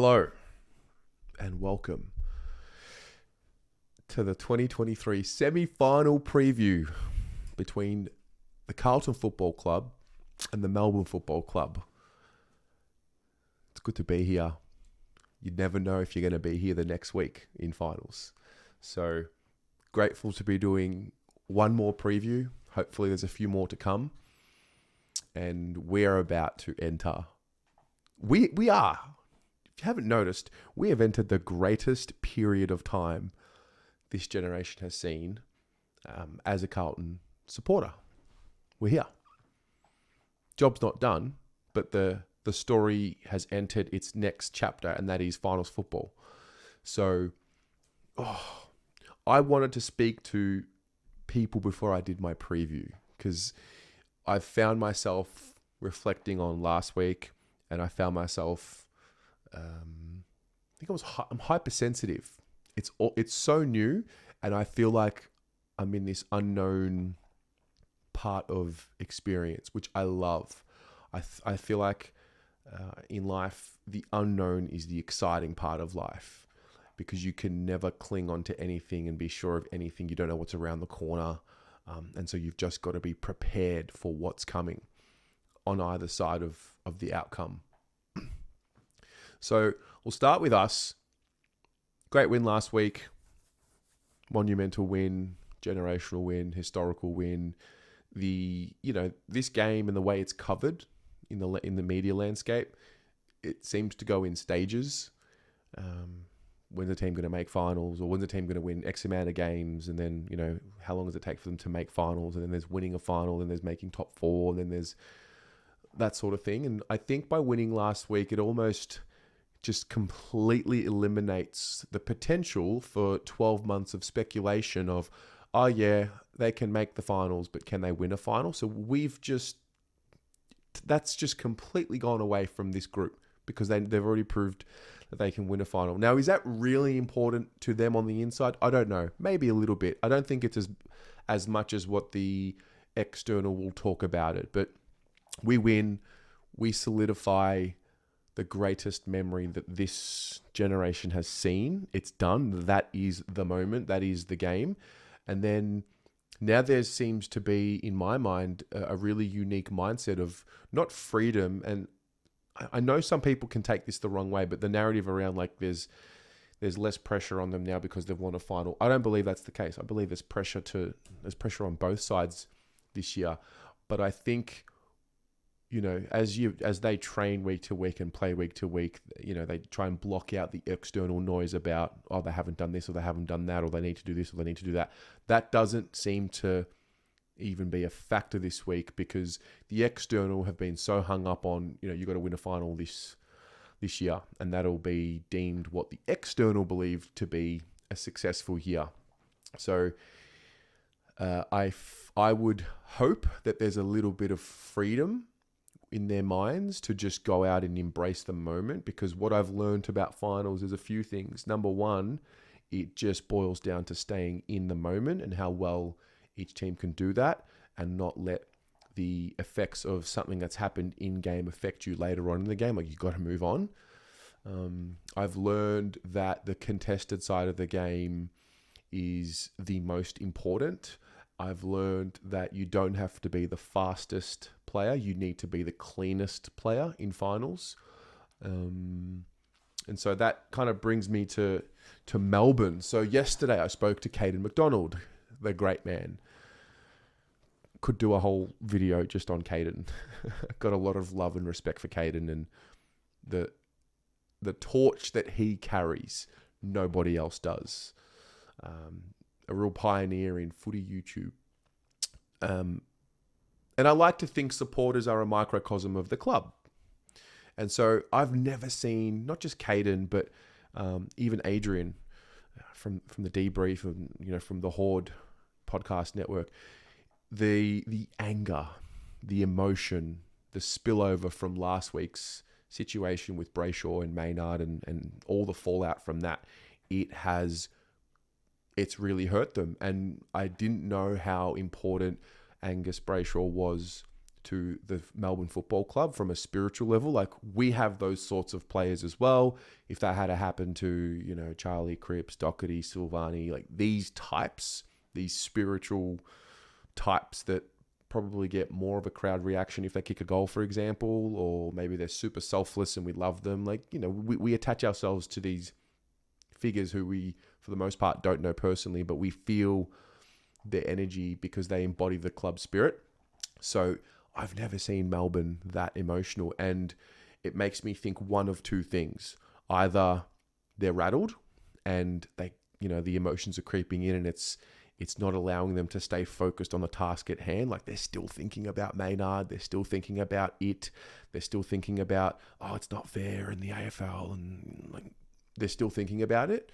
Hello and welcome to the 2023 semi-final preview between the Carlton Football Club and the Melbourne Football Club. It's good to be here. You never know if you're going to be here the next week in finals. So grateful to be doing one more preview. Hopefully there's a few more to come. And we're about to enter. We are. If you haven't noticed, we have entered the greatest period of time this generation has seen as a Carlton supporter. We're here. Job's not done, but the story has entered its next chapter, and that is finals football. So, I wanted to speak to people before I did my preview, because I found myself reflecting on last week, and I found myself I'm hypersensitive. It's so new, and I feel like I'm in this unknown part of experience, which I love. I feel like in life, the unknown is the exciting part of life, because you can never cling on to anything and be sure of anything. You don't know what's around the corner, and so you've just got to be prepared for what's coming on either side of the outcome. So we'll start with us. Great win last week. Monumental win, generational win, historical win. This game and the way it's covered in the media landscape, it seems to go in stages. When's the team going to make finals, or when's the team going to win X amount of games, and then how long does it take for them to make finals, and then there's winning a final, and there's making top four, and then there's that sort of thing. And I think by winning last week, it almost just completely eliminates the potential for 12 months of speculation of, oh yeah, they can make the finals, but can they win a final? So that's just completely gone away from this group, because they've already proved that they can win a final. Now, is that really important to them on the inside? I don't know. Maybe a little bit. I don't think it's as much as what the external will talk about it, but we win, we solidify the greatest memory that this generation has seen. It's done. That is the moment. That is the game. And then now there seems to be, in my mind, a really unique mindset of not freedom. And I know some people can take this the wrong way, but the narrative around there's less pressure on them now because they've won a final. I don't believe that's the case. I believe there's pressure on both sides this year. But I think, as they train week to week and play week to week, they try and block out the external noise about, oh, they haven't done this, or they haven't done that, or they need to do this, or they need to do that. That doesn't seem to even be a factor this week, because the external have been so hung up on, you got to win a final this year, and that'll be deemed what the external believe to be a successful year. So I would hope that there's a little bit of freedom in their minds to just go out and embrace the moment, because what I've learned about finals is a few things. Number one, it just boils down to staying in the moment and how well each team can do that, and not let the effects of something that's happened in game affect you later on in the game. Like, you've got to move on. I've learned that the contested side of the game is the most important. I've learned that you don't have to be the fastest player. You need to be the cleanest player in finals. And so that kind of brings me to Melbourne. So yesterday I spoke to Caden McDonald, the great man. Could do a whole video just on Caden. Got a lot of love and respect for Caden, and the torch that he carries, nobody else does. A real pioneer in footy YouTube. And I like to think supporters are a microcosm of the club. And so I've never seen, not just Caden, but even Adrian from the Debrief, and from the Horde podcast network, the anger, the emotion, the spillover from last week's situation with Brayshaw and Maynard, and all the fallout from that, it's really hurt them. And I didn't know how important Angus Brayshaw was to the Melbourne Football Club from a spiritual level. Like, we have those sorts of players as well. If that had to happen to, you know, Charlie Cripps, Doherty, Silvani, like these types, these spiritual types that probably get more of a crowd reaction if they kick a goal, for example, or maybe they're super selfless and we love them. Like, you know, we attach ourselves to these figures who we, for the most part, don't know personally, but we feel their energy because they embody the club spirit. So I've never seen Melbourne that emotional, and it makes me think one of two things. Either they're rattled and they, you know, the emotions are creeping in and it's not allowing them to stay focused on the task at hand. Like, they're still thinking about Maynard. They're still thinking about it. They're still thinking about, oh, it's not fair in the AFL. And like, they're still thinking about it.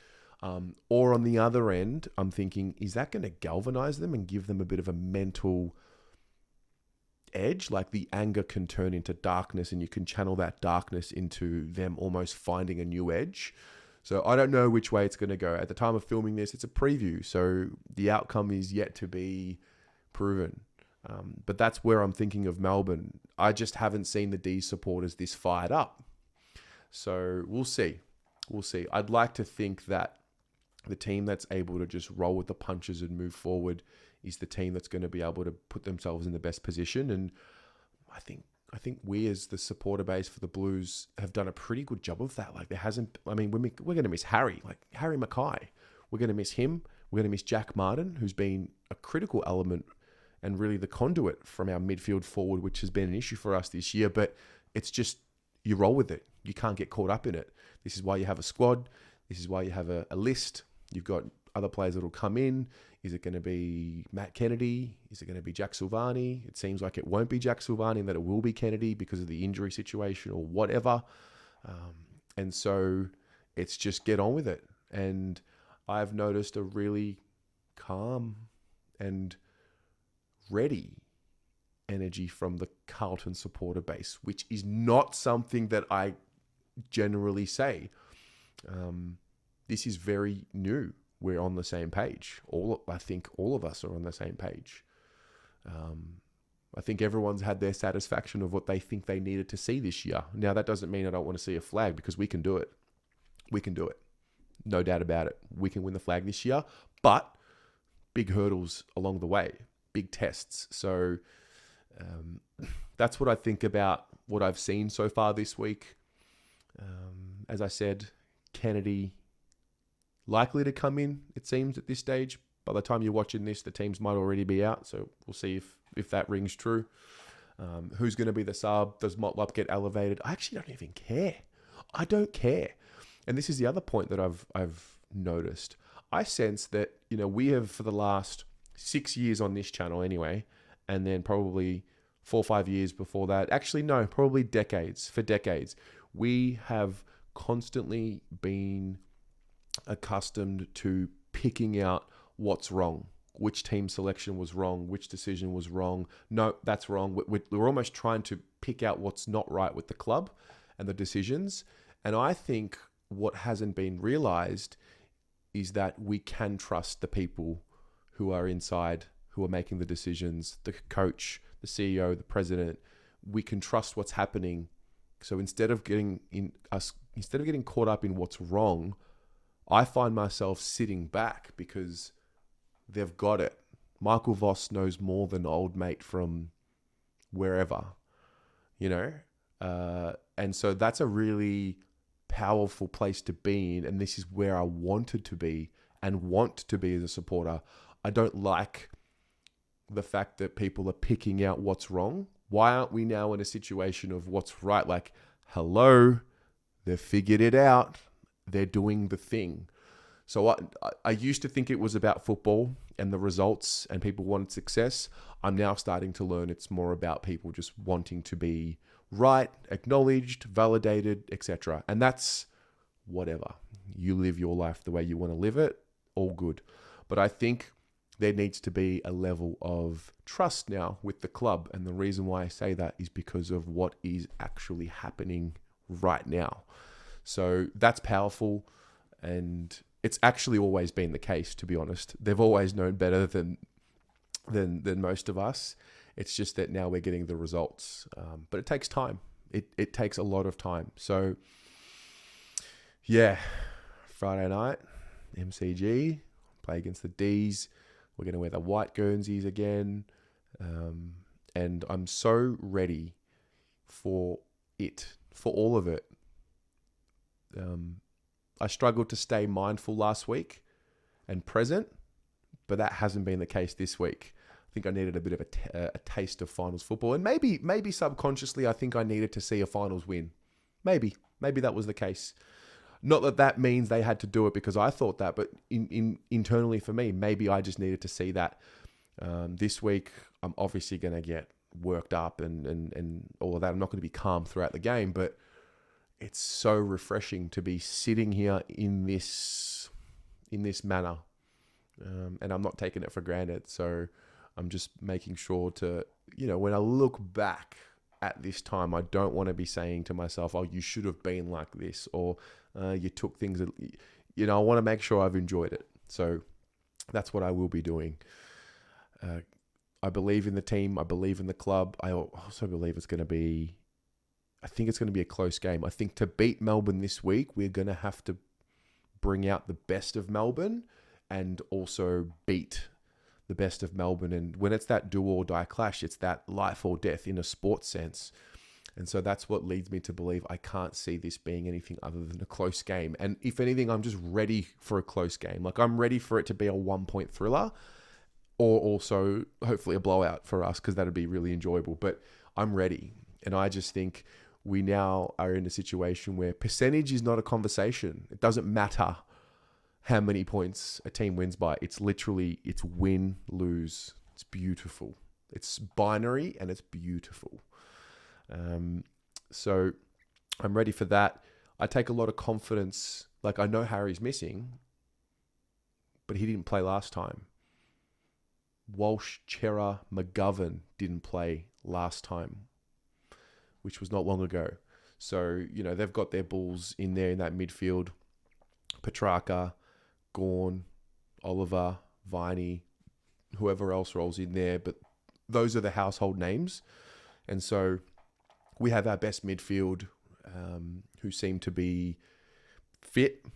Or on the other end, I'm thinking, is that going to galvanize them and give them a bit of a mental edge? Like, the anger can turn into darkness and you can channel that darkness into them almost finding a new edge. So I don't know which way it's going to go. At the time of filming this, it's a preview, so the outcome is yet to be proven. But that's where I'm thinking of Melbourne. I just haven't seen the D supporters this fired up. So we'll see. We'll see. I'd like to think that the team that's able to just roll with the punches and move forward is the team that's going to be able to put themselves in the best position. And I think we, as the supporter base for the Blues, have done a pretty good job of that. Like, there hasn't, I mean, we're going to miss Harry Mackay. We're going to miss him. We're going to miss Jack Martin, who's been a critical element and really the conduit from our midfield forward, which has been an issue for us this year. But it's just, you roll with it. You can't get caught up in it. This is why you have a squad. This is why you have a list. You've got other players that will come in. Is it going to be Matt Kennedy? Is it going to be Jack Silvani? It seems like it won't be Jack Silvani and that it will be Kennedy because of the injury situation or whatever. And so it's just get on with it. And I've noticed a really calm and ready energy from the Carlton supporter base, which is not something that I generally say. This is very new. We're on the same page. I think all of us are on the same page. I think everyone's had their satisfaction of what they think they needed to see this year. Now, that doesn't mean I don't want to see a flag, because we can do it. We can do it. No doubt about it. We can win the flag this year, but big hurdles along the way, big tests. So that's what I think about what I've seen so far this week. As I said, Kennedy likely to come in, it seems, at this stage. By the time you're watching this, the teams might already be out, so we'll see if that rings true. Who's going to be the sub? Does Motlop get elevated? I actually don't even care. I don't care. And this is the other point that I've noticed. I sense that, you know, we have, for the last 6 years on this channel anyway, and then probably 4 or 5 years before that, actually no, probably decades, we have constantly been accustomed to picking out what's wrong, which team selection was wrong, which decision was wrong. No, that's wrong. We're almost trying to pick out what's not right with the club and the decisions. And I think what hasn't been realized is that we can trust the people who are inside, who are making the decisions, the coach, the CEO, the president. We can trust what's happening. So instead of getting caught up in what's wrong, I find myself sitting back because they've got it. Michael Voss knows more than old mate from wherever, you know? And so that's a really powerful place to be in. And this is where I wanted to be and want to be as a supporter. I don't like the fact that people are picking out what's wrong. Why aren't we now in a situation of what's right? Like, hello, they've figured it out. They're doing the thing. So I used to think it was about football and the results and people wanted success. I'm now starting to learn it's more about people just wanting to be right, acknowledged, validated, etc. And that's whatever. You live your life the way you want to live it, all good. But I think there needs to be a level of trust now with the club. And the reason why I say that is because of what is actually happening right now. So that's powerful, and it's actually always been the case, to be honest. They've always known better than most of us. It's just that now we're getting the results. But it takes time. It takes a lot of time. So, yeah, Friday night, MCG, play against the D's. We're going to wear the white Guernseys again. And I'm so ready for all of it. I struggled to stay mindful last week and present, but that hasn't been the case this week. I think I needed a bit of a taste of finals football, and maybe subconsciously I think I needed to see a finals win. Maybe that was the case. Not that means they had to do it because I thought that, but internally for me, maybe I just needed to see that. This week, I'm obviously going to get worked up and all of that. I'm not going to be calm throughout the game, but it's so refreshing to be sitting here in this manner. And I'm not taking it for granted. So I'm just making sure to, when I look back at this time, I don't want to be saying to myself, oh, you should have been like this, or you took things, I want to make sure I've enjoyed it. So that's what I will be doing. I believe in the team. I believe in the club. I also believe it's going to be a close game. I think to beat Melbourne this week, we're going to have to bring out the best of Melbourne and also beat the best of Melbourne. And when it's that do or die clash, it's that life or death in a sports sense. And so that's what leads me to believe I can't see this being anything other than a close game. And if anything, I'm just ready for a close game. Like, I'm ready for it to be a 1-point thriller, or also hopefully a blowout for us, because that'd be really enjoyable. But I'm ready. And I just think we now are in a situation where percentage is not a conversation. It doesn't matter how many points a team wins by. It's win, lose. It's beautiful. It's binary and it's beautiful. So I'm ready for that. I take a lot of confidence. Like, I know Harry's missing, but he didn't play last time. Walsh, Chera, McGovern didn't play last time, which was not long ago. So, they've got their bulls in there in that midfield. Petrarca, Gawn, Oliver, Viney, whoever else rolls in there. But those are the household names. And so we have our best midfield, who seem to be fit,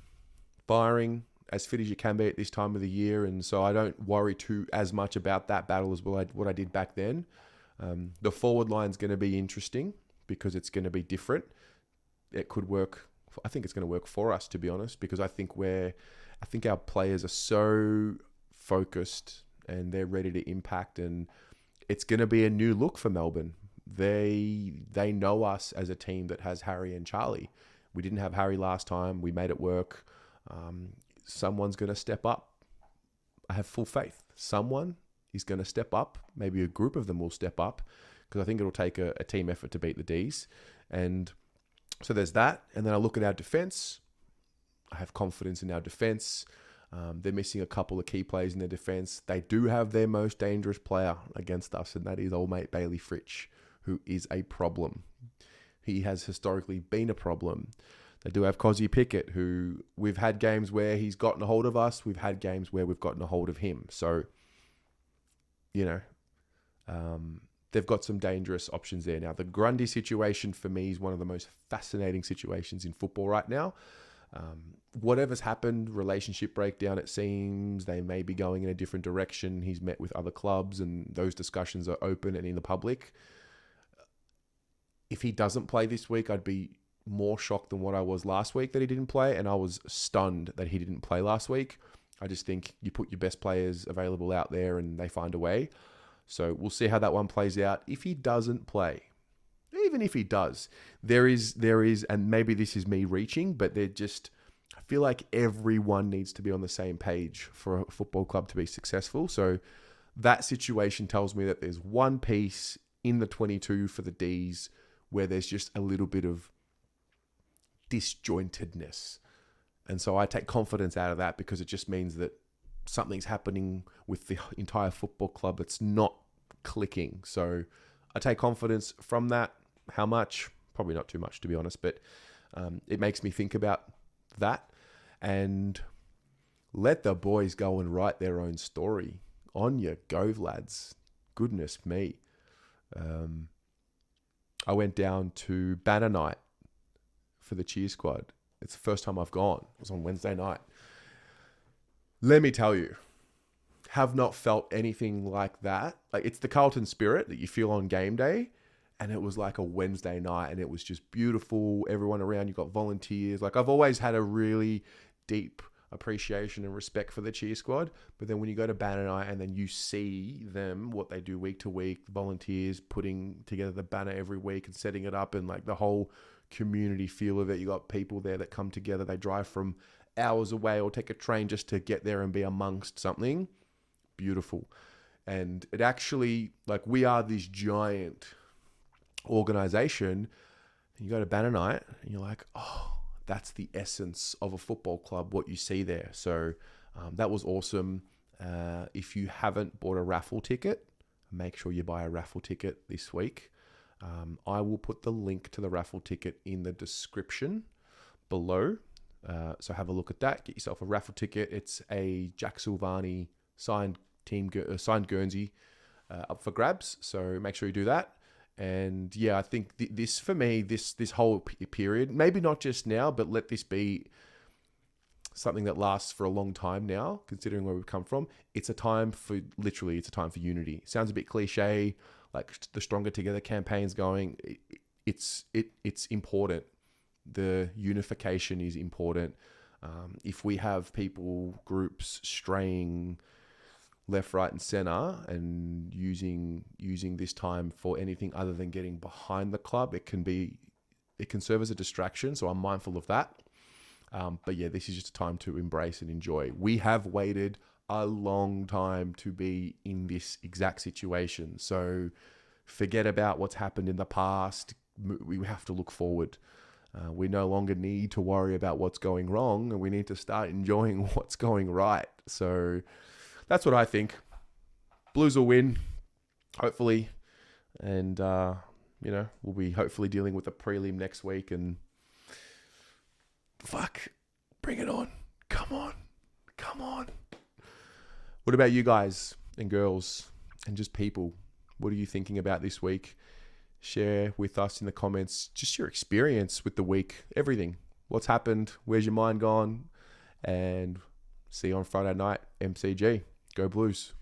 firing, as fit as you can be at this time of the year. And so I don't worry as much about that battle as what I did back then. The forward line's going to be interesting because it's going to be different. It could work. I think it's going to work for us, to be honest, because I think our players are so focused and they're ready to impact, and it's going to be a new look for Melbourne. They know us as a team that has Harry and Charlie. We didn't have Harry last time. We made it work. Someone's going to step up. I have full faith. Someone is going to step up. Maybe a group of them will step up, because I think it'll take a team effort to beat the Ds. And so there's that. And then I look at our defense. I have confidence in our defense. They're missing a couple of key players in their defense. They do have their most dangerous player against us, and that is old mate Bailey Fritsch, who is a problem. He has historically been a problem. They do have Cozzy Pickett, who we've had games where he's gotten a hold of us. We've had games where we've gotten a hold of him. So, they've got some dangerous options there. Now, the Grundy situation for me is one of the most fascinating situations in football right now. Whatever's happened, relationship breakdown, it seems they may be going in a different direction. He's met with other clubs and those discussions are open and in the public. If he doesn't play this week, I'd be more shocked than what I was last week that he didn't play. And I was stunned that he didn't play last week. I just think you put your best players available out there and they find a way. So we'll see how that one plays out. If he doesn't play, even if he does, there is, and maybe this is me reaching, but I feel like everyone needs to be on the same page for a football club to be successful. So that situation tells me that there's one piece in the 22 for the Ds where there's just a little bit of disjointedness. And so I take confidence out of that, because it just means that something's happening with the entire football club that's not clicking. So I take confidence from that. How much? Probably not too much, to be honest, but it makes me think about that. And let the boys go and write their own story. On you go, lads. Goodness me. I went down to Banner Night for the cheer squad. It's the first time I've gone. It was on Wednesday night. Let me tell you, have not felt anything like that. Like, it's the Carlton spirit that you feel on game day. And it was like a Wednesday night, and it was just beautiful. Everyone around, you got volunteers. Like, I've always had a really deep appreciation and respect for the cheer squad. But then when you go to Banner Night and then you see them, what they do week to week, the volunteers putting together the banner every week and setting it up, and like the whole community feel of it. You got people there that come together. They drive from hours away or take a train just to get there and be amongst something beautiful. And it actually, like, we are this giant organization, and you go to Banner Night and you're like, oh, that's the essence of a football club, what you see there. So that was awesome. If you haven't bought a raffle ticket, make sure you buy a raffle ticket this week. I will put the link to the raffle ticket in the description below. So have a look at that. Get yourself a raffle ticket. It's a Jack Silvani signed Guernsey up for grabs. So make sure you do that. And yeah, I think this, for me, this whole period, maybe not just now, but let this be something that lasts for a long time now, considering where we've come from. It's a time for unity. Sounds a bit cliche, like the Stronger Together campaign's going. It's important. The unification is important. If we have groups straying left, right, and center, and using this time for anything other than getting behind the club, it can serve as a distraction. So I'm mindful of that. But yeah, this is just a time to embrace and enjoy. We have waited a long time to be in this exact situation. So forget about what's happened in the past. We have to look forward. We no longer need to worry about what's going wrong, and we need to start enjoying what's going right. So that's what I think. Blues will win, hopefully. And, we'll be hopefully dealing with a prelim next week. And bring it on. Come on. What about you guys and girls and just people? What are you thinking about this week? Share with us in the comments just your experience with the week, everything. What's happened? Where's your mind gone? And see you on Friday night, MCG. Go Blues.